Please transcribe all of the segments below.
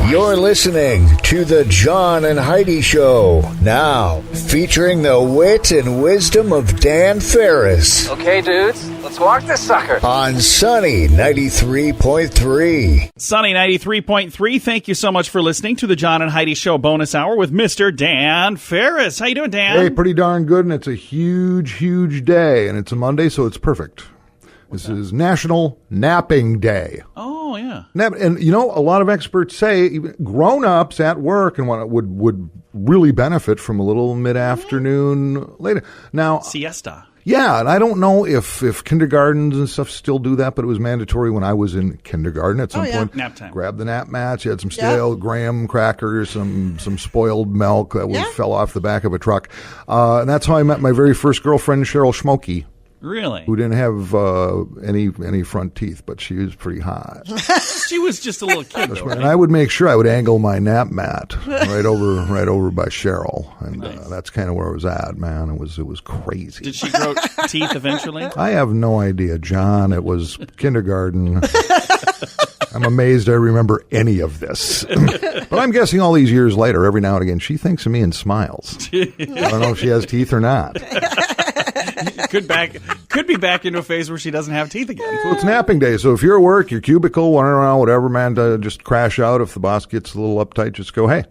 You're listening to the John and Heidi Show. Now, featuring the wit and wisdom of Dan Farris. Okay, dudes, let's walk this sucker. On Sunny 93.3. Sunny 93.3, thank you so much for listening to the John and Heidi Show bonus hour with Mr. Dan Farris. How you doing, Dan? Hey, pretty darn good, and it's a huge, huge day, and it's a Monday, so it's perfect. This is National Napping Day. Oh, yeah. And, you know, a lot of experts say even grown-ups at work and what would really benefit from a little mid-afternoon later. Now, siesta. Yeah, and I don't know if kindergartens and stuff still do that, but it was mandatory when I was in kindergarten at some point. Nap time. Grab the nap mats. You had some stale graham crackers, some spoiled milk that fell off the back of a truck. And that's how I met my very first girlfriend, Cheryl Schmokey. Really? Who didn't have any front teeth, but she was pretty hot. She was just a little kid, though. And I would make sure I would angle my nap mat right over by Cheryl, and that's kind of where I was at. Man, it was crazy. Did she grow teeth eventually? I have no idea, John. It was kindergarten. I'm amazed I remember any of this. But I'm guessing all these years later, every now and again, she thinks of me and smiles. I don't know if she has teeth or not. Could be back into a phase where she doesn't have teeth again. So it's napping day. So if you're at work, your cubicle, wandering around, whatever, man, just crash out. If the boss gets a little uptight, just go, hey,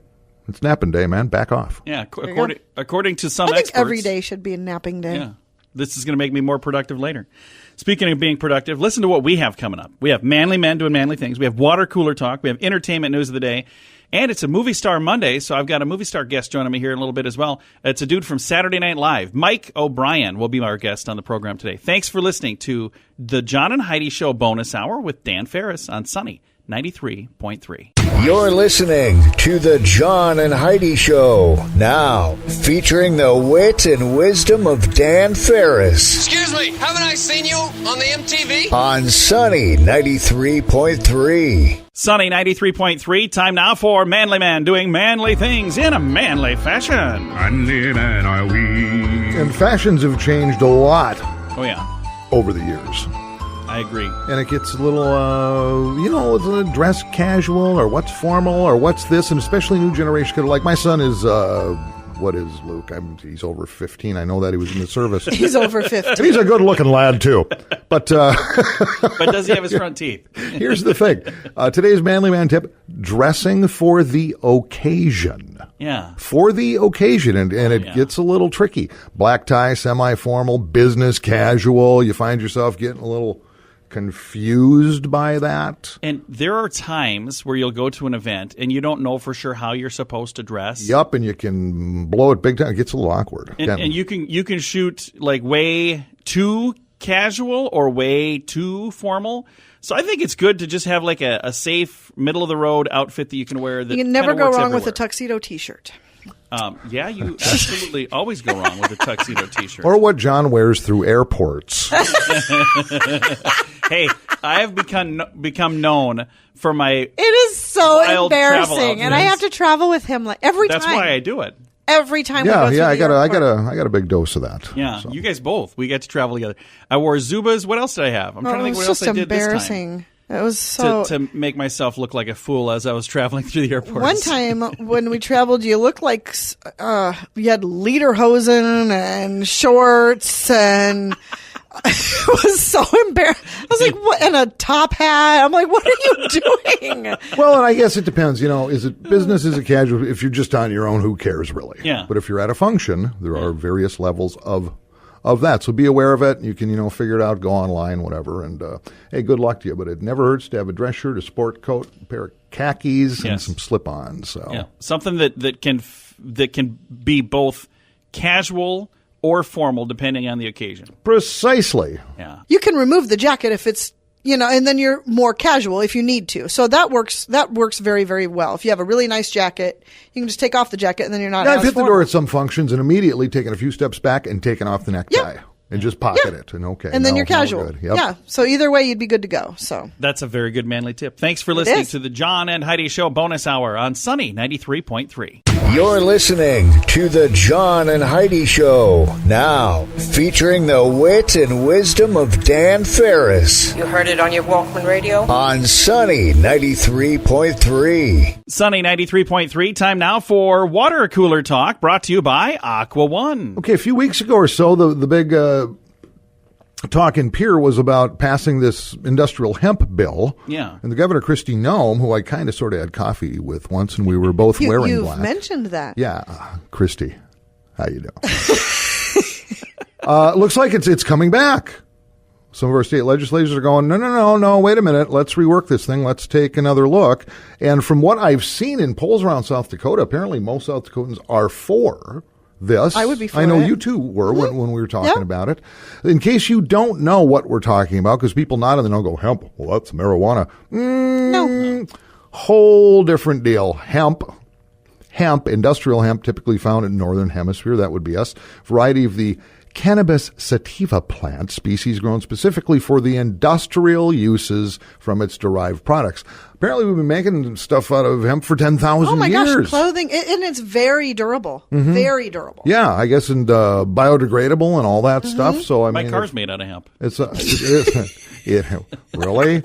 it's napping day, man. Back off. Yeah, according to some experts. I think every day should be a napping day. Yeah. This is going to make me more productive later. Speaking of being productive, listen to what we have coming up. We have manly men doing manly things. We have water cooler talk. We have entertainment news of the day. And it's a Movie Star Monday, so I've got a movie star guest joining me here in a little bit as well. It's a dude from Saturday Night Live. Mike O'Brien will be our guest on the program today. Thanks for listening to the John and Heidi Show bonus hour with Dan Farris on Sunny 93.3. You're listening to the John and Heidi Show. Now, featuring the wit and wisdom of Dan Farris. Excuse me, haven't I seen you on the MTV? On Sunny 93.3. Sunny 93.3, time now for Manly Man doing manly things in a manly fashion. Manly man are we. And fashions have changed a lot over the years. I agree. And it gets a little, is it dress casual or what's formal or what's this? And especially new generation. Like my son is, what is Luke? He's over 15. I know that he was in the service. He's over 15. And he's a good looking lad too. But but does he have his front teeth? Here's the thing. Today's Manly Man tip, dressing for the occasion. Yeah. For the occasion. And it gets a little tricky. Black tie, semi-formal, business casual. You find yourself getting a little confused by that. And there are times where you'll go to an event and you don't know for sure how you're supposed to dress. Yup, and you can blow it big time. It gets a little awkward. And you can shoot like way too casual or way too formal. So I think it's good to just have like a safe, middle-of-the-road outfit that you can wear. That you can never go wrong everywhere. with a tuxedo T-shirt. You absolutely always go wrong with a tuxedo T-shirt. Or what John wears through airports. Hey, I have become known for my It is so embarrassing, and I have to travel with him like every time. That's why I do it. Every time. Yeah, we go I got a big dose of that. Yeah, so. You guys both. We get to travel together. I wore Zubas. What else did I have? I'm trying to think what else I did this time. It was just embarrassing. It was so to make myself look like a fool as I was traveling through the airport. One time when we traveled, you looked like you had lederhosen and shorts, and it was so embarrassing. I was like, "What?" And a top hat. I'm like, "What are you doing?" Well, and I guess it depends. Is it business? Is it casual? If you're just on your own, who cares really? Yeah. But if you're at a function, there are various levels of that. So be aware of it. You can, figure it out, go online, whatever. And, hey, good luck to you. But it never hurts to have a dress shirt, a sport coat, a pair of khakis, and some slip-ons. So something that can be both casual or formal depending on the occasion. Precisely. Yeah. You can remove the jacket if it's, and then you're more casual if you need to. So that works very, very well. If you have a really nice jacket, you can just take off the jacket and then you're not I've as hit formal. the door at some functions and immediately taken a few steps back and taken off the necktie and just pocket it. And and then you're casual. Good. Yep. Yeah. So either way, you'd be good to go. So that's a very good manly tip. Thanks for listening to the John and Heidi Show bonus hour on Sunny 93.3. You're listening to the John and Heidi Show. Now, featuring the wit and wisdom of Dan Farris. You heard it on your Walkman radio? On Sunny 93.3. Sunny 93.3. Time now for Water Cooler Talk, brought to you by Aqua One. Okay, a few weeks ago or so, the big talk in Pierre was about passing this industrial hemp bill. Yeah. And the Governor, Kristi Noem, who I kind of sort of had coffee with once, and we were both wearing You've black. mentioned that. Yeah, Kristi, how you doing? Looks like it's coming back. Some of our state legislators are going, no, wait a minute. Let's rework this thing. Let's take another look. And from what I've seen in polls around South Dakota, apparently most South Dakotans are for this. I would be for I know it. you two were when we were talking about it. In case you don't know what we're talking about, because people nod and they don't go, hemp, well, that's marijuana. No. Whole different deal. Hemp, industrial hemp, typically found in the northern hemisphere. That would be us. Variety of the cannabis sativa plant, species grown specifically for the industrial uses from its derived products. Apparently, we've been making stuff out of hemp for 10,000 years. Oh my gosh, clothing, and it's very durable. Very durable. Yeah, I guess, and biodegradable and all that stuff. So My car's made out of hemp. It's really.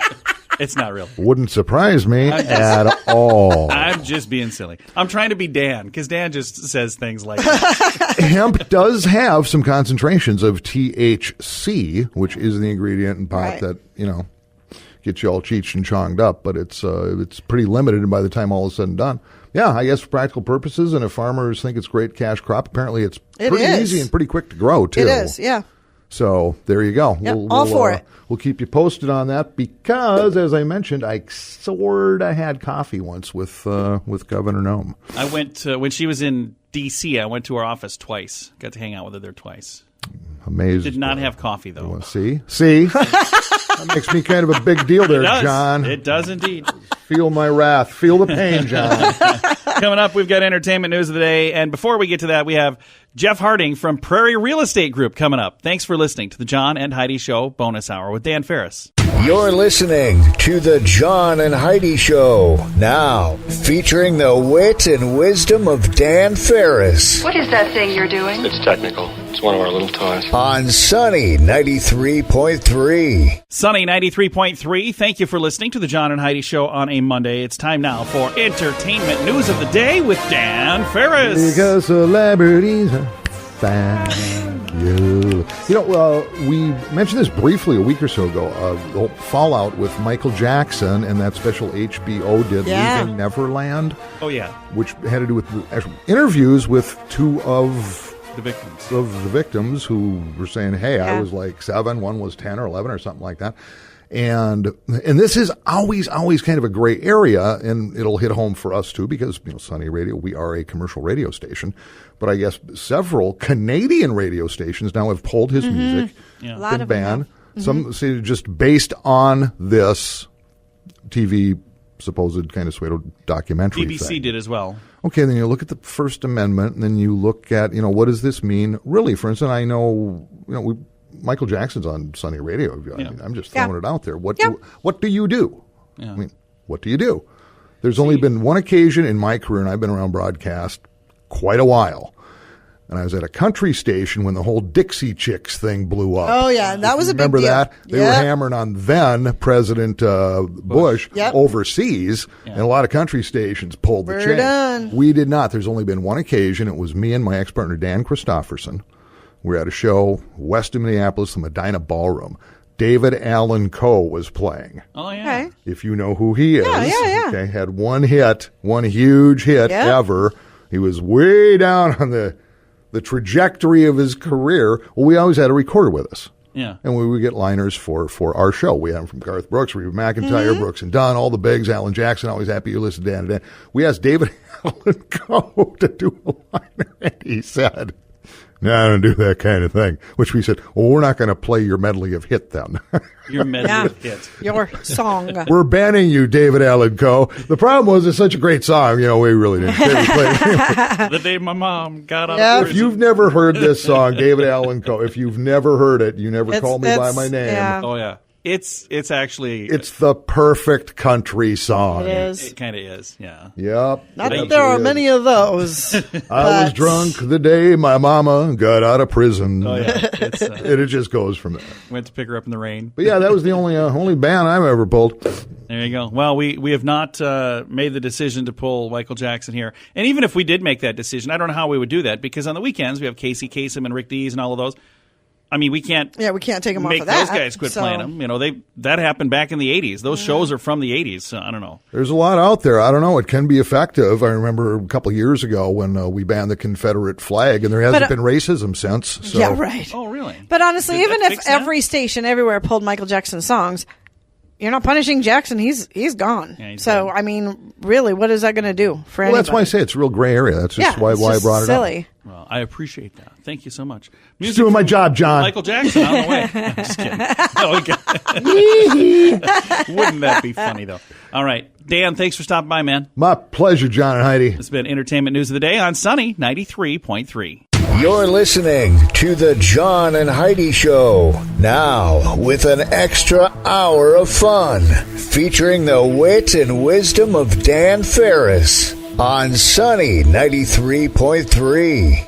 It's not real. Wouldn't surprise me at all. I'm just being silly. I'm trying to be Dan, because Dan just says things like that. Hemp does have some concentrations of THC, which is the ingredient in pot that, gets you all cheeched and chonged up, but it's pretty limited, and by the time all is said and done. Yeah, I guess for practical purposes, and if farmers think it's a great cash crop, apparently it's pretty easy and pretty quick to grow, too. It is, yeah. So there you go. Yep, all for it. We'll keep you posted on that because, as I mentioned, I sort of had coffee once with Governor Noem. I went when she was in D.C. I went to her office twice. Got to hang out with her there twice. Amazing. Did not have coffee though. See, that makes me kind of a big deal there, John. It does indeed. Feel my wrath. Feel the pain, John. Coming up, we've got entertainment news of the day. And before we get to that, we have Jeff Harding from Prairie Real Estate Group coming up. Thanks for listening to the John and Heidi Show bonus hour with Dan Farris. You're listening to the John and Heidi Show. Now, featuring the wit and wisdom of Dan Farris. What is that thing you're doing? It's technical. It's one of our little toys. On Sunny 93.3. Sunny 93.3. Thank you for listening to the John and Heidi Show on a Monday. It's time now for entertainment news of the day with Dan Farris. Because celebrities are fabulous. We mentioned this briefly a week or so ago. The whole fallout with Michael Jackson and that special HBO did, Leaving Neverland. Oh, yeah. Which had to do with the actual interviews with two of the victims who were saying, hey, I was like 7, one was 10 or 11 or something like that. And this is always kind of a gray area, and it'll hit home for us too because, Sunny Radio, we are a commercial radio station. But I guess several Canadian radio stations now have pulled his music. Yeah. A lot of ban. Some say just based on this TV supposed kind of pseudo documentary BBC thing. did as well. Okay, then you look at the First Amendment, and then you look at, what does this mean? Really, for instance, I know, Michael Jackson's on Sunny Radio. I mean, I'm just throwing it out there. What do you do? Yeah. I mean, what do you do? There's only been one occasion in my career, and I've been around broadcast quite a while, and I was at a country station when the whole Dixie Chicks thing blew up. Oh, yeah, that was a big deal. Remember that? They were hammering on then President Bush overseas, and a lot of country stations pulled the chain. Done. We did not. There's only been one occasion. It was me and my ex-partner, Dan Christofferson. We were at a show west of Minneapolis, the Medina Ballroom. David Allan Coe was playing. Oh, yeah. Okay. If you know who he is. Yeah. Okay, had one huge hit ever. He was way down on the trajectory of his career. Well, we always had a recorder with us. Yeah. And we would get liners for our show. We had them from Garth Brooks, Reba McEntire, Brooks and Dunn, all the bigs, Alan Jackson, always happy you listen to Dan and Dan. We asked David Allan Coe to do a liner, and he said, no, I don't do that kind of thing. Which we said, well, we're not going to play your medley of hit then. Your medley of hit. Your song. We're banning you, David Allan Coe. The problem was it's such a great song. We really didn't care to play it. The day my mom got out of prison. If you've never heard this song, David Allan Coe, if you've never heard it, you never call me by my name. Oh, yeah. It's actually It's the perfect country song. It is. It kind of is. Yeah. Yep. Not that there are many of those. I was drunk the day my mama got out of prison. Oh yeah. It's, And it just goes from there. went to pick her up in the rain. But yeah, that was the only band I've ever pulled. There you go. Well, we have not made the decision to pull Michael Jackson here. And even if we did make that decision, I don't know how we would do that, because on the weekends we have Casey Kasem and Rick Dees and all of those. I mean, we can't Yeah, we can't take them off make of that. those guys quit playing them. You know, that happened back in the 80s. Those shows are from the 80s, so I don't know. There's a lot out there. I don't know. It can be effective. I remember a couple of years ago when we banned the Confederate flag, and there hasn't been racism since. So. Yeah, right. Oh, really? But honestly, Did even that if fix that? every station everywhere pulled Michael Jackson songs, you're not punishing Jackson. He's gone. Yeah, he's so, dead. I mean, really, what is that going to do for Well, anybody? that's why I say it's a real gray area. That's just yeah, why it's I just brought it silly. Well, I appreciate that. Thank you so much. Just doing my job, John. Michael Jackson on the way. I'm just kidding. No, okay. Wouldn't that be funny, though? All right. Dan, thanks for stopping by, man. My pleasure, John and Heidi. It's been Entertainment News of the Day on Sunny 93.3. You're listening to the John and Heidi Show, now with an extra hour of fun, featuring the wit and wisdom of Dan Farris on Sunny 93.3.